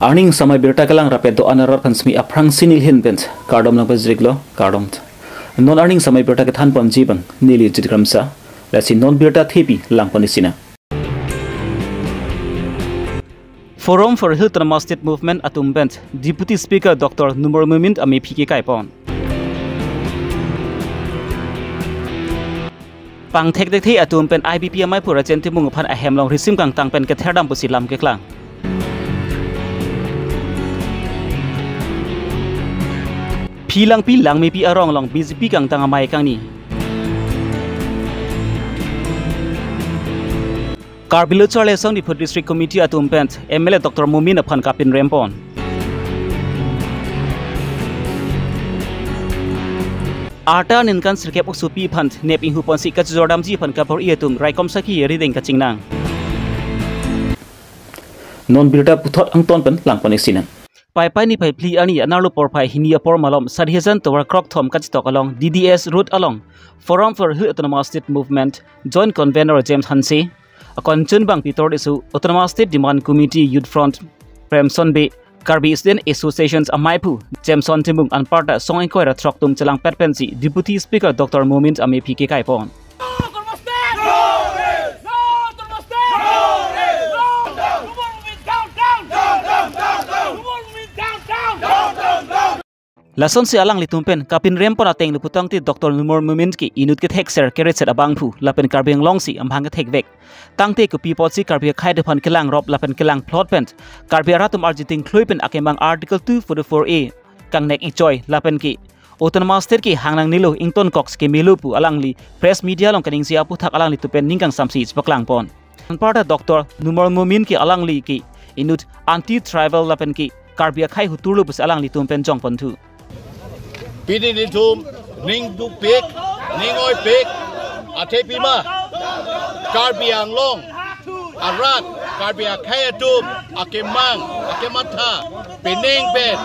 Arning samai birta kalang rapet do anarar kansmi aprang sinil hin bent kardom lang pazriglo kardom non arning samai birta ke than pam jibang nili jidramsa lasi non birta thepi lang panisina. Forum for Health and State Movement atumbent Deputy Speaker Dr. Numar Mumint ami phiki kaipon. Pang thek dek thi atum pen IBP amai pura chenti mung phan ahem long risim kang tang pen ke therdam pusilam ke klang. Pilang mi pi arong long BJP kang tang amai kang ni. Karbi Longri Abirta District Committee atum pen MLA Dr. Mumin aphan kapin rempon. Arta ninkan sirkep uksupi phan nep inhu ponsi ka jordam ji phan kapor iatum raikom saki rideng ka chingnang. Non birta puthot angton pen langpani sinan. Pai ni pai pli ani anarlo por pai hinia por malom sadhizan towar krok thom ka chitok along DDS route along Forum for Health Autonomous State Movement Joint Convener James Hanse akon bang pitor isu Autonomous State Demand Committee Youth Front Premson Be Karbi Student Associations Amaipu Jameson Timbung Anparta Song Koira Troktum Chelang Perpensi Deputy Speaker Dr. Mumint Ami PK Kaipon. Lason si alang litumpen kapin rempon ateng luputang ti Dr. Numar Mumint ki inut ke thek ser keret set abangpu lapen Karbi Longsi ambang ke thek vek tangte ku people si Karbi khai depan kelang rob lapen kelang plot pen Karbi ratum arjiting kluipen akemang article 244A kang nek ichoy lapen ki Autonomous State ki hangnang nilu ington cox ki milupu alang li press media long kaning si apu thak alang litupen ningkang samsi spaklang pon Anparta Dr. Numar Mumint ki alang li ki inut anti tribal lapen ki Karbi khai huturlu bus alang litumpen jong pontu. Pini nitum ning du pik ning oi pik ate pima Karbi anglong arat Karbi akhayatum akemang akematha pening bet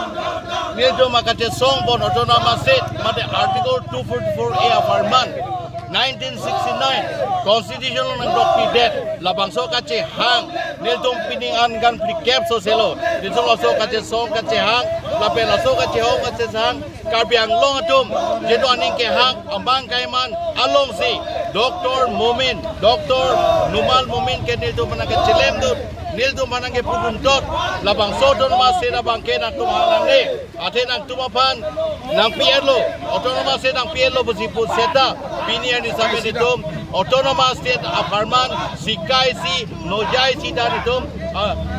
nitum akate song bon autonomous state mate article 244A of our month 1969 constitutional ng dokti det labangso kache hang nitum piningan gan precap so selo nitum also kache song kache hang lapen also kache hong kache hang Karbi anglong atum jedo aning ke hang ambang kaiman along si Dr. Mumin Dr. Numal Mumin ke nitum manake chilem dut nildo manange puduntot labang sodon masira bangke nak tumahalang ni ate nak tumapan nang PLO autonomous state nang PLO bersiput seta pini yang disampai ditum autonomous state aparman sikai si nojai si dan ditum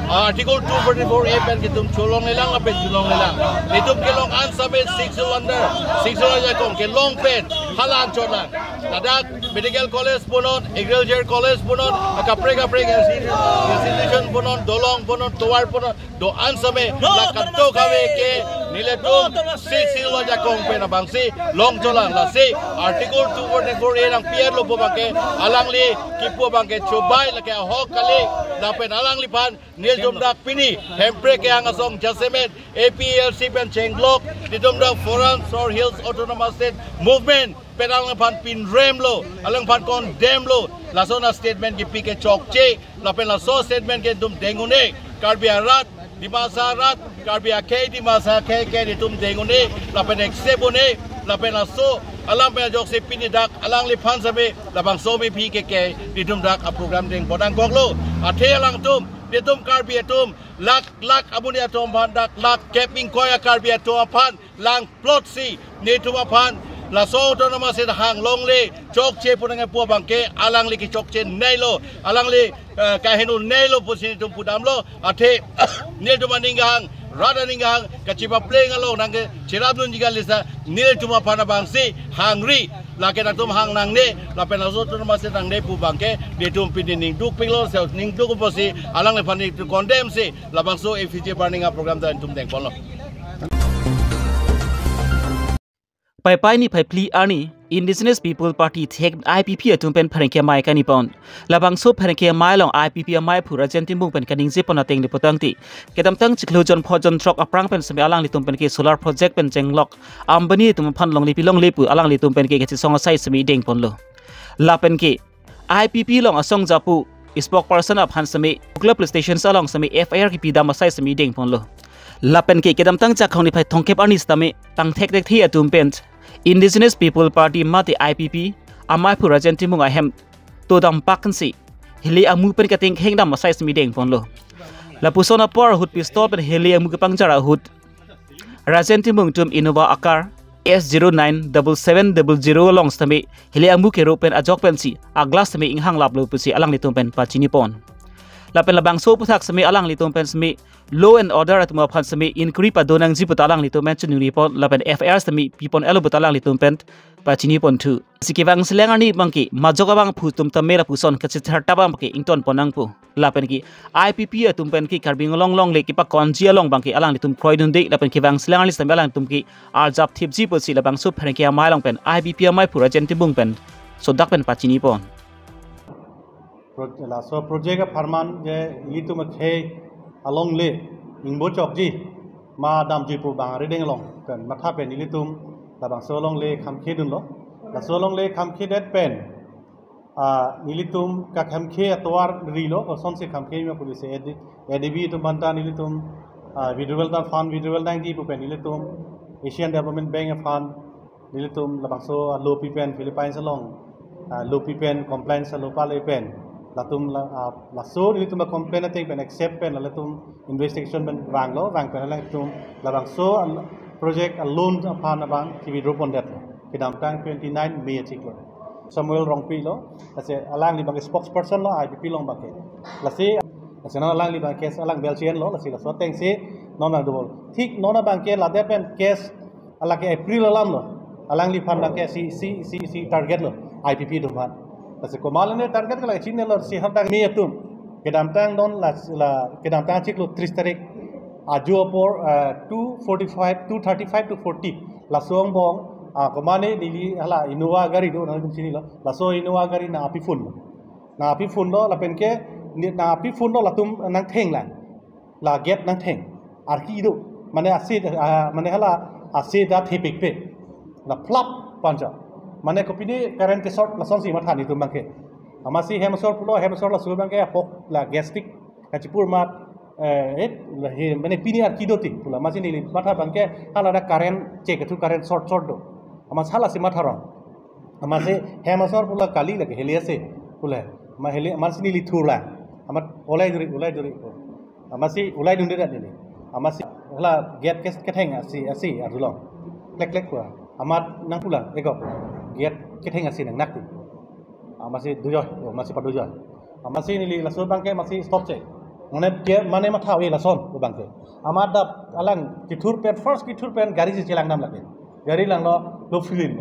article 244A pen kitum cholong nilang apen cholong nilang ditum kelong ansabe 6 cylinder kong kelong pen halan cholang dadak medical college punot agriculture college punot kapre institution punot dolong punot tuar punot do ansame lakanto kami ke niletum 6 cylinder kong pen abangsi long cholang lasi article 244A nang PLO po bangke alangli kipu bangke cobai lake hok kali dapen alangli pan nil dumdak pini hempre ke angasong jasemet APLC pen chenglok ditumdak Forum for Hills Autonomous State Movement penalang pan pin remlo alang pan condemlo lasona statement ki pike chokche lapen laso statement ke dum dengune Karbi arat di masa arat Karbi akei di masa akei ke ditum dengune lapen eksebune lapen laso alam pe jok se pinidak alang li pan sabe labang somi pike ke ditum dak a program deng podang koklo athe alang tum ditum Karbi atum lak abuni atum bandak lak capping koya Karbi atum pan lang plot si ni tum pan la so autonomous state hang long le chokche punang pu bangke alang li ki chokche nailo alang li kahenu nailo pusin tum pudamlo athe nil tum ningang rada ningang kachipa playing along nang chirabun jiga lisa nil tum pana bangsi hangri lake nak tum hang nang ne la pen so autonomous state nang ne pu bangke de tum pining duk pilo sel ning duk posi alang le pani to condemn si la bangso efficient burning program dan tum deng polo. Pai ni pai pli ani Indigenous People Party thek IPP atum pen pharengke mai kani pon labang so pharengke mai long IPP mai phura jentimbung pen kaning je pona teng lipotangti kedam tang chiklo jon phojon trok aprang pen same alang litum pen ke solar project pen jenglok ambani tum phan long lipi long lepu alang litum pen ke songa sai semi deng pon lo la pen ke IPP long asong japu spokesperson of Han sami club police station along sami FIR ki pidam masai sami ding pon lo lapen ke kedam tang chak khoni phai thongkep anis tami tang thek dek thi atum pen Indigenous People Party mati IPP amai phu rajenti munga hem to dam pakansi hili amu pen kating hengdam masai sami ding pon lo lapusona por hut pistol pen hili amu ke pangjara hut rajenti mung tum Innova akar S097700 long stami hili amu ke ro pen ajok pen si aglas stami inghang laplo pusi alang litum pen pachini pon lapen labang so puthak sami alang litum pen sami law and order atma phan sami increase pa donang ji putalang litum pen chunu report lapen FIR sami pipon elo putalang litum pen pachini pon thu sikivang selengar ni bangki majoka bang phutum tamela puson ka chitharta bang ki ington ponang pu lapen ki IPP atum pen ki Karbi long le ki pa konjia long bangki alang litum kroidun de lapen kivang selengar ni sami alang tum ki arjap thipji posi labang so phenki amai long pen IPP amai phura jenti bung pen so dak pen pachini pon so project farman je itu makhe along le ingbo chok ji ma dam ji pu bang redeng long kan matha pen ilitum la bang so long le kham khe dun lo la so long le kham khe det pen ilitum ka kham khe atwar ri lo ko son se kham khe me police edb tu banta ilitum withdrawal dan fund withdrawal dang ji pu pen ilitum Asian Development Bank fund ilitum la bang so low pen Philippines long low pen compliance low pa le pen latum la so ilitum ba complain ating pen accept pen latum investigation pen wang lo wang pen latum la bang so project loan upon abang tv drop on that kidam tang 29 May chiklo Samuel Rongpi lo ase alang li bang spokesperson lo IPP long bang la se ase na alang li bang case alang belchien lo la se la so teng se non na dol thik non na bang ke la de pen case ala ke April alam lo alang li phan la ke si target lo IPP do man ase komalane target kala chinne lo si hadang me atum kedam tang don la kedam tang chiklo 30 tarik aju por 235 to 40 la song bong komane nili hala Innova gari do na dum sini lo la so Innova gari na api fun lo la pen ke na api fun lo la tum nang theng la get nang theng arki do mane asid mane hala asida thepik pe la flap panja mane kopini current ke short la son si ma thani tum bangke amasi hemsor la su bangke pok la gastric kachipur mat mane pini arki do ti pula masi ni matha bangke hala da current check tu current short do amas hala si matha ro amase hemsor pula kali lage heliase pula ma heli amasi ni thula amat olai duri amasi ulai dunde da ni amasi hala get keteng asi arulong klek kwa amat nang pula eko get keteng asi nang nakti amasi dujo masih padujo amasi ni laso bangke masih stop check mane matha we lason bangke amar da alang kithur pen first kithur pen gari se chelang nam lage gari lang lo filin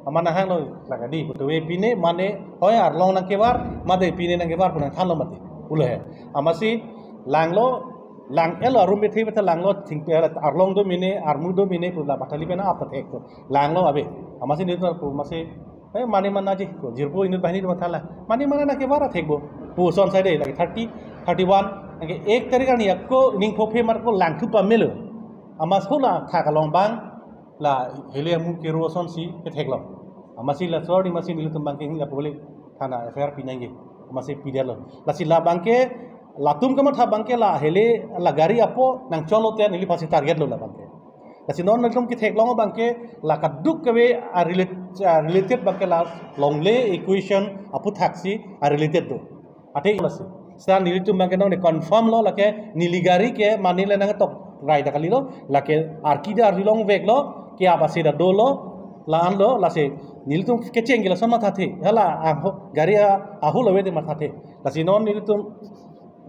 amana hang lo lagadi to we pine mane hoy ar long nang kebar made pine nang kebar pun than lo mate ule amasi lang elo room bethe bethe lang lo thing pe ar long do mine ar mu do mine pula pathali pena apa thek to lang lo abe amasi ni to masi mane mana ji ko jirpo inut bahini do thala mane mana na kebar thekbo pu son side lagi 30 31 Angke ek tarika ni aku ning phope mar ko lang thu pamelo amas hola tha ka long bang la hele mu ke ro son si ke theklo amasi la sorry masi ni tum bangke la pole thana FIR pinange amasi pidelo la si la bangke la tum ka matha bangke la hele la gari apo nang cholo te ni pasi target lo la bangke la si non tum ke theklo bangke la ka duk ke we related bangke la long le equation apu thaksi related do ate lasi Sekarang nili tu mungkin orang confirm lo, laki niligari ke mani le nang top right kali lo, laki arkida arjulong veg lo, ke apa sih dah dolo, laan lo, lasi nili tu kecing gila sama thate, hala aho gari aho lewe de mathate, lasi non nili tu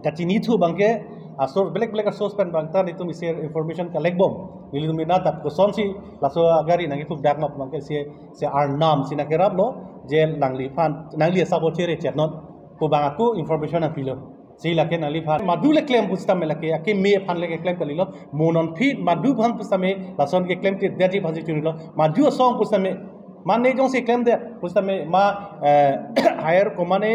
kaci nitu bangke asor black source pen bangta nili tu share information collect bom, nili tu minat tak koson si laso gari nang itu dak map bangke si arnam si nak kerap lo, je nangli fan nangli sabo cere cernot. Ko bang aku information ang pilo sila ke nali phan madu le claim pusta me lake ake me phan le claim kalilo monon fit madu phan pusta me lason ke claim te dati bhaji chunilo madu song pusta me manne jong se claim de pusta me ma higher ko mane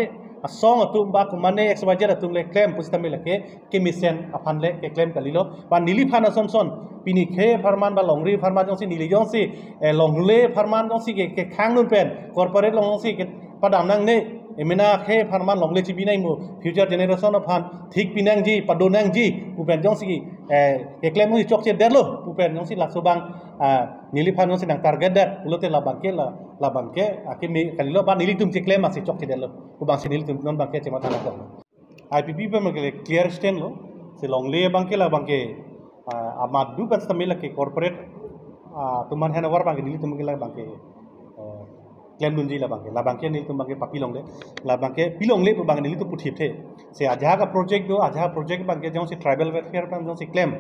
song atum ba ko mane xyz atum le claim pusta me lake ke mission aphan le ke claim kalilo ba nili phan son pini khe farman ba longri farman jong si nili jong si longle farman jong si ke khang nun pen corporate long si ke padam nang ne emena khe pharman longle chi binai mu future generation of han thik pinang ji padonang ji pupen jong si eklem mu chok che delo pupen jong si laksobang nili phan jong si nang target dat pulote la bangke akimi kalilo ba nili tum che claim asi chok che delo ku bang si nili tum non bangke che mata ko IPP pe me clear stand lo se longle bangke la bangke amad du pas tamila ke corporate tuman hena war bangke nili tum ke la bangke claim dunji la bangke nili tum bangke papi longle la bangke pilongle pu bangke nili tu puthip the se aja ka project bangke jong si tribal welfare pan jong si claim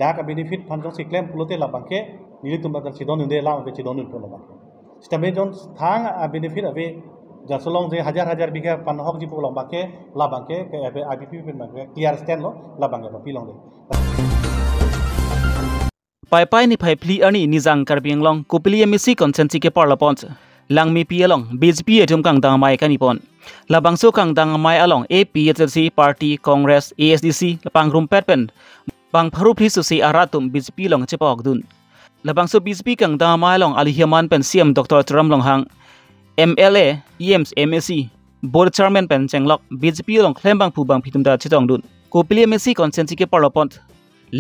da ka benefit pan jong si claim pulote la bangke nili tum bangke sidon unde la bangke sidon un la bangke stabe jon thang benefit ave jasolong je hajar biga pan hok ji pu long bangke la bangke ke IPP pen bangke clear stand lo la bangke papi longle pai ni phai pli ani nizang Karbi Long kopili emisi consensi ke parlapont langmi pi along BJP ajum kang dang mai kani pon labangso kang dang mai along APHC party congress ASDC lapang rumpet pen bang pharu phri su si aratum BJP long chepok dun labangso BJP kang dang mai along ali hiaman pen CM Dr. Turam Long Hang MLA EMS MSC board chairman pen chenglok BJP long klembang phu bang phitumda chitong dun kopili emisi consensi ke parlapont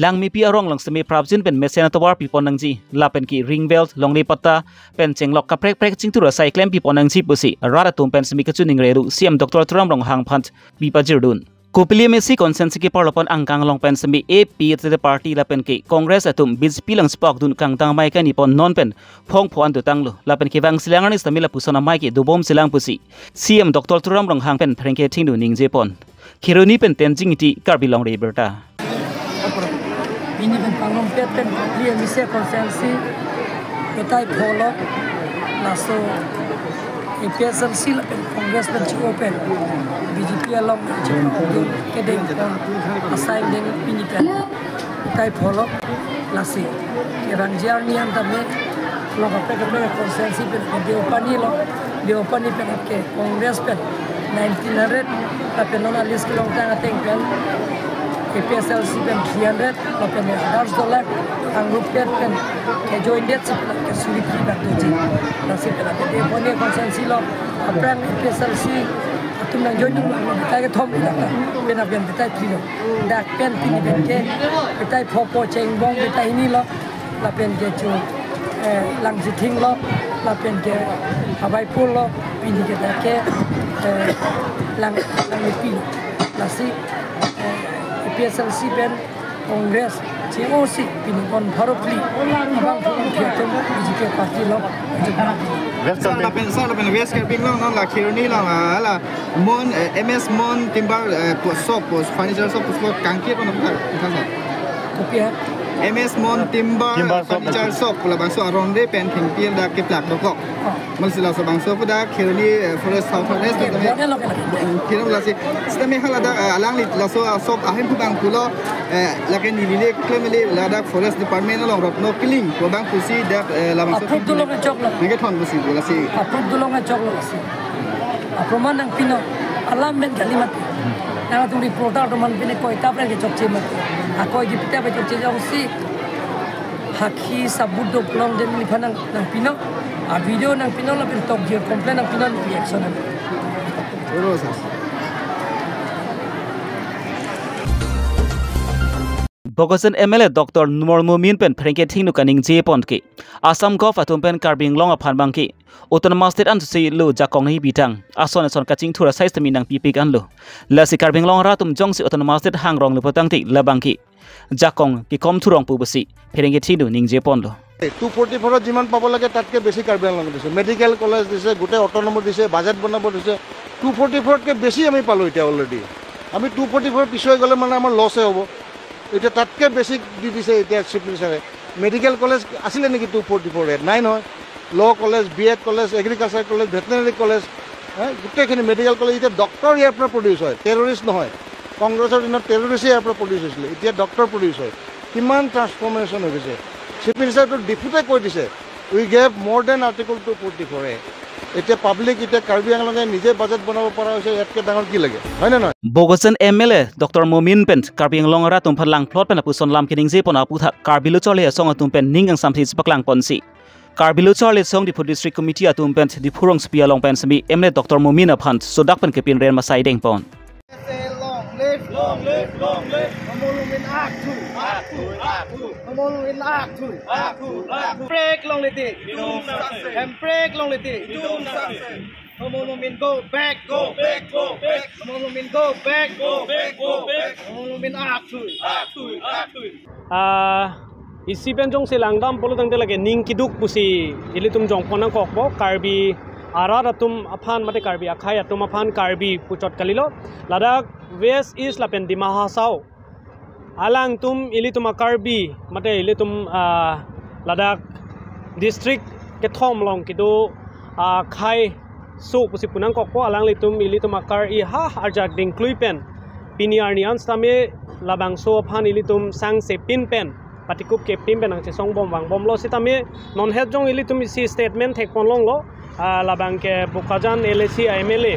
langmi pi arong long semi prabjin pen mesena tawar pi ponangji lapen ki ring belt longni patta pen chenglok ka prek chingtura cyclem pi ponangji pusi rara tum pen semi kachuning reru CM Dr. Turam Long Hang phant pi pajirdun kopili mesi consensi ki parlopon angkang long pen semi AP the party lapen ki congress atum BJP lang spok dun kang tang mai kani pon non pen phong phoan du tanglo lapen ki wang silangar ni stamila pusona mai ki dubom silang pusi CM Dr. Turam Long Hang pen phrengke thingdu ningje pon khironi pen tenjing ti Karbi Longri Abirta ini pen pangong pen clear mise konsensi petai polo laso APSLC pen congress pen open BJP along kedeng assign deng pinikan petai polo lasi kerang jarni yang tamme lo kapek konsensi pen de opani pen ke congress pen 1900 pen nona list long tang ateng pen APSLC pen 300 lapen $10 ang rupiah pen ke join date ke suri pribat tuji nasi pen de pone konsensi lo apran APSLC atum nang join dum ta ke thom ida pen apen betai kilo dak pen pini pen ke betai phopo cheng bong betai ni lo lapen ke chu lang jithing lo lapen ke abai pul lo pini ke ke lang pi nasi APSLC pen congress COC pinipon pharokli abang phutum BJP party lo pen west Karbi Long non la khironi la mon MS mon timber shop furniture shop kangke pon kan sa kopia MS mon timber furniture shop la bangso aronde pen thingpil da ke plak dok malsila so bangso pada khironi forest south forest khironi la si stame hala da alang li la so shop ahem bang pulo la ke ni le klemele la da forest department long rot no killing ko bang pusi da la bangso approve dulong choklo nge thon pusi la si approve dulong choklo si aproman nang pino alam ben kalimat na tu reporter to man pine ko itapre ke chokche mat ako gi pita be chokche jong si hakhi sabuddo plong den ni phanang nang pino a video nang pino la pin tok gi complain nang pino reaction rosa Bogosan MLA Dr. Mumin pen phrengke thingnu kaning je pon ki Assam Gov atum pen Karbi Long aphan bang ki Autonomous State an si lu jakong ni bitang ason kaching thura size tami nang pipik an lu la si Karbi Long ra tum jong si Autonomous State hang rong lu potang ti la bang ki jakong ki kom thurong pu basi phrengke thingnu ning je pon lu 244 jiman pabo lage tatke beshi Karbi Long dise medical college dise gote autonomous dise budget banabo dise 244 ke beshi ami palo ita already ami 244 pisoy gole mane amar loss e hobo এটা তাতকে বেশি দি দিছে এতিয়া চিফ মিনিষ্টাৰে medical college আছিল নেকি 244 নাই নহয় law college BEd college agriculture college veterinary college গোটেইখিনি মেডিকেল কলেজ এতিয়া ডক্টৰ ইয়াৰ পৰা প্ৰডিউচ হয় টেৰৰিষ্ট নহয় কংগ্ৰেছৰ দিনত টেৰৰিষ্টে ইয়াৰ পৰা প্ৰডিউচ হৈছিলে এতিয়া ডক্টৰ প্ৰডিউচ হয় কিমান ট্ৰান্সফৰ্মেশ্যন হৈ গৈছে চিফ মিনিষ্টাৰটো ডিপুটে কৈ দিছে উই গেভ মোৰ দেন আৰ্টিকল 244 এতিয়া পাব্লিক এতিয়া কাৰ্বি আংলঙে নিজে বাজেট বনাব পৰা হৈছে ইয়াতকে ডাঙৰ কি লাগে হয় না নহয় Bogosan MLA Dr. Mumin pen Karbi Long ra tum phalang plot pen apuson lam kining je pon apu tha Karbi lu chole song atum pen ningang samthi paklang ponsi Karbi Longri song di district committee atum pen di Purong Spia long pen semi emle Dr. Momina Phant sodak pen kepin ren masai deng pon. Long live, Mamulumin aku. Mamulumin aku. Break long liti. And break long liti. Mamulumin go back. Mamulumin go back. Mamulumin aku. Isi penjong silangdam polo tang lagi ning kiduk pusi ilitum jong ponang kokbo Karbi Arad atum aphan mate Karbi akhai atum aphan Karbi pucot kalilo ladak west east lapen dimahasau alang tum ilitum Karbi mate ilitum ladak district kethom long kido khai su pusi punang kokbo alang ilitum akar I ha arjak ding kluipen piniarnian stame labang so aphan ilitum sang se pinpen patikup ke pim benang se song bom wang bom lo sitame non het jong ili tumi si statement thek pon long lo labang ke bukajan LC MLA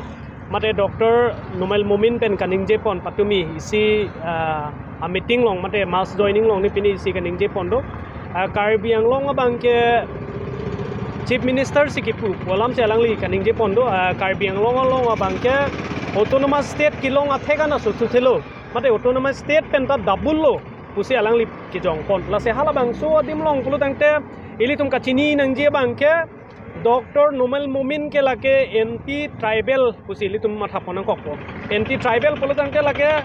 mate Dr. Numel Mumin pen kaning je pon patumi isi a meeting long mate mass joining long ni pini isi kaning je pon do Karbi ang long abang ke Chief Minister sikipu walam se langli kaning je pon do Karbi ang long abang ke autonomous state kilong athega na su thelo mate autonomous state pen ta double lo pusi alang lip ki jong pon la se hala bang so dim long pulu tangte ili tum kachini nang je bang ke Dr. Numel Mumin ke lake NT tribal pusi ili tum matha ponang kokpo NT tribal pulu tangte lake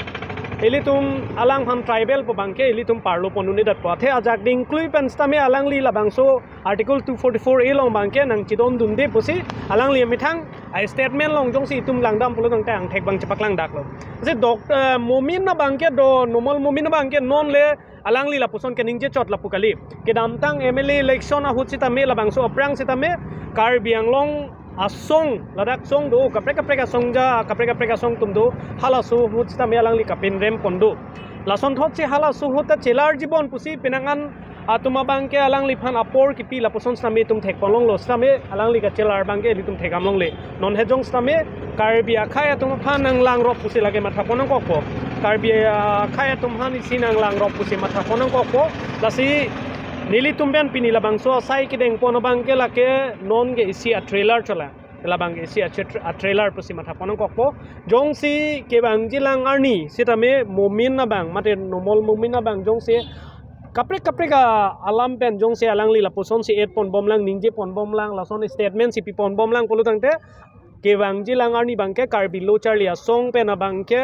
ili tum alang ham tribal po bang ke ili tum parlo ponuni dat pathe ajak ding klui pen stame alang li la bang so article 244A long bang ke nang chidom dumde pusi alang li mithang ai statement long jong si tum langdam pulu tangte ang thek bang chapak lang dak lo je Dr. Mumin na bang ke do Numel Mumin na bang ke non le alang li la puson ke ningje chot la pukali ke damtang MLA election a hut sita me la bang so aprang sita me Karbi anglong asong ladak song do kapreka songja kapreka song tum do hala su hut sita me alang li kapin rem pondo lason thot se hala su hut ta chelar jibon pusi pinangan atuma bang ke alang li phan apor ki pi la puson same tum thek polong lo same alang li ka chelar bang ke li tum thekam long le non hejong same Karbi akhai atuma phan nang lang rop pusi lage matha ponang kokpo Karbi akhai atum han isinang lang rop pusi matha ponang kokpo lasi nili tumben pini labang so sai ki deng pono bang ke lake non ge isi a trailer chola labang isi a trailer pusi matha ponang kokpo jong si ke bang jilang arni sitame Mumin na bang mate nomol Mumin na bang jong si kaprek alam pen jong se alang li la puson si 8 pon bom lang ningje pon bom lang la son statement si pi pon bom lang polu tangte ke bang jilang arni bang ke Karbi lo charlia song pen abang ke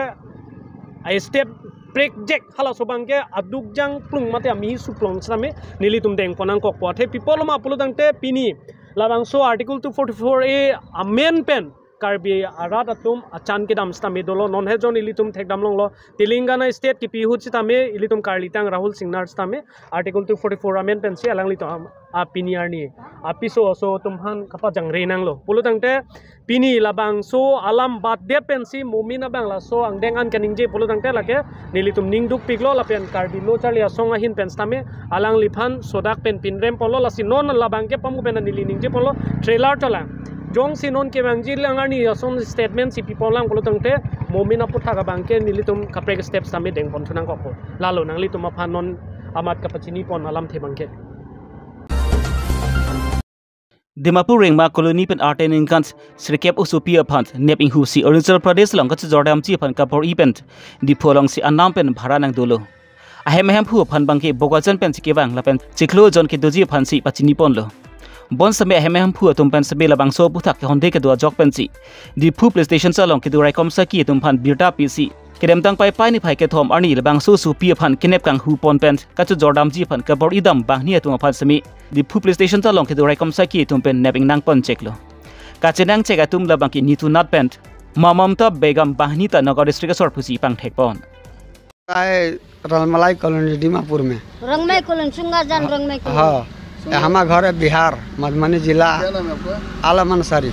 ai step break jack hala so bang ke aduk jang plung mate ami su plong same nili tum deng ponang kok po the people ma polu tangte pini labang so article 244A amen pen Karbi arat atum achan ke dam stame dolo non hejon ilitum thek dam long lo Telangana state ki pi hut sitame ilitum Karlitang Rahul Singnar stame article 244 amen pen si alang li to a piniar ni apiso so tumhan kapa jang renang lo pulu tangte pini labang so alam bat de pen si Mumina bang la so ang dengan kaning je pulu tangte lake nilitum ningduk piglo la pen Karbi lo charlia songa hin pen stame alang liphan sodak pen pinrem polo la si non labang ke pamu pen nili ning je polo trailer tola jong sinon ke bangji langani asom statement si people lang polo tangte Mumina putha ka bangke nilitum kaprek steps tame deng pon thunang kokko lalo nang litum aphan non amat kapachini pon alam the bangke Dimapur ringma koloni pen arten inkant srikep usupia phant neping husi Arunachal Pradesh long kat jordam chi phan kapor event di pholong si anam pen bhara nang dolo ahem phu phan bangke bogajan pen sikewang lapen chiklo jon ke doji phan si pachini pon lo bon same ahem phu atum pen sabe labang so puthak ke honde ke do jok pen si di phu playstation salong ke do raikom sa ki atum phan birta pc kedem tang pai ni phai ke thom arni labang so supia phan kinep kang hu pon pen kachu jordam ji phan kapor idam bahni atum phan sami di phu playstation salong ke do raikom sa ki atum pen neping nang pon cheklo kachenang cheka tum labang ki nitu nat pen mamamta begam bahni ta nagar district sor phusi pang thek pon ai रलमलाई कॉलोनी दीमापुर में रंगमई कॉलोनी सुंगाजान रंगमई हाँ हमारा घर है बिहार मधुबनी जिला आलम अंसारी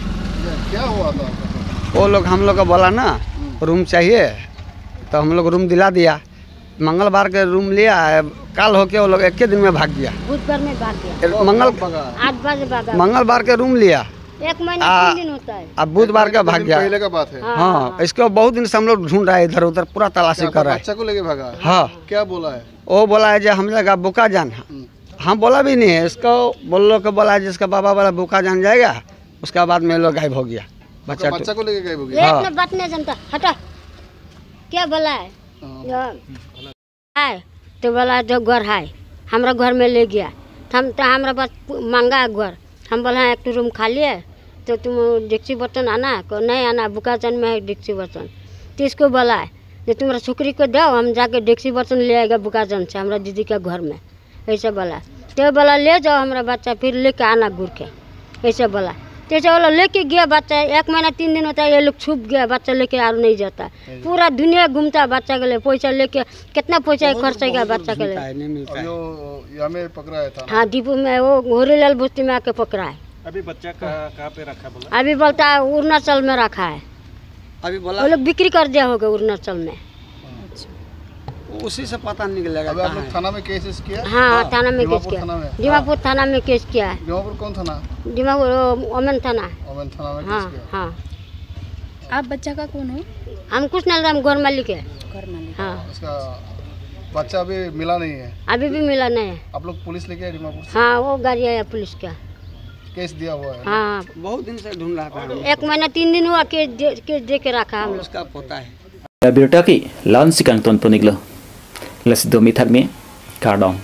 क्या हुआ था वो लोग हम लोग का बोला ना रूम चाहिए तो हम लोग रूम दिला दिया मंगलवार के रूम लिया कल होके वो लोग एक दिन में भाग गया बुधवार में भाग गया मंगलवार के रूम लिया 1 महीना 3 दिन होता है अब बुधवार का भाग गया पहले का बात है हाँ इसको बहुत दिन से हम लोग ढूंढ रहे इधर उधर पूरा तलाशी कर रहे हैं बच्चा को लेके भागा हाँ क्या बोला है वो बोला है जो हम लोग बुका जान हाँ बोला भी नहीं है इसको, बोलो के बोला जिसका बाबा वाला भूखा जान जाएगा, उसका बाद में लोग गायब हो गया। बच्चा को लेके गायब हो गया। एक बात नहीं जानता, हटा क्या बोला है तो बोला जो घर है हमारा घर में ले गया। हम तो हमारा पास मांगा है घर, हम बोला एक रूम खाली है तो तुम डेक्सी बर्तन आना को नहीं आना, बुकाचन में है डेक्सी बर्तन। तो इसको बोला है जो तुम्हारा छोकरी को दो, हम जाके डेक्सी बर्तन ले आएगा बुकाचन से हमारा दीदी के घर में, ऐसे बोला। तो बोला ले जाओ हमारा बच्चा, फिर लेके आना घूर के, ऐसे बोला। जैसे बोला लेके गया बच्चा, 1 महीना 3 दिन होता है ये लोग छुप गया, बच्चा लेके आ नहीं जाता, पूरा दुनिया घूमता बच्चा के लिए, पैसा लेके कितना पैसा खर्च है बच्चा के लिए। पकड़ा है था। हाँ डिपो में वो घोरीलाल बस्ती में आके पकड़ा है। अभी बच्चा कहाँ पे रखा बोला? अभी बोलता है अरुणाचल में रखा है, अभी बोला वो लोग बिक्री कर दिया होगा अरुणाचल में। उसी से पता निकलेगा। अभी आप लोग थाना में केस किया? हाँ थाना में केस किया, दीमापुर थाना में केस किया है। दीमापुर कौन थाना? दीमापुर ओमन थाना। ओमन थाना में हाँ केस किया। हाँ। आप बच्चा का कौन हो? हम कुछ नहीं, हम घर मालिक है। घर मालिक। हाँ। उसका बच्चा अभी मिला नहीं है? अभी भी मिला नहीं है। आप लोग पुलिस लेके आए दीमापुर से? हाँ वो गाड़ी आया पुलिस का, केस दिया हुआ है? हाँ बहुत दिन से ढूंढ रहा था। 1 महीना 3 दिन हुआ केस दे के रखा हम लोग। उसका पोता है। Abirta ki lawan sikang ton puniglo. Las domi thak mi kardong.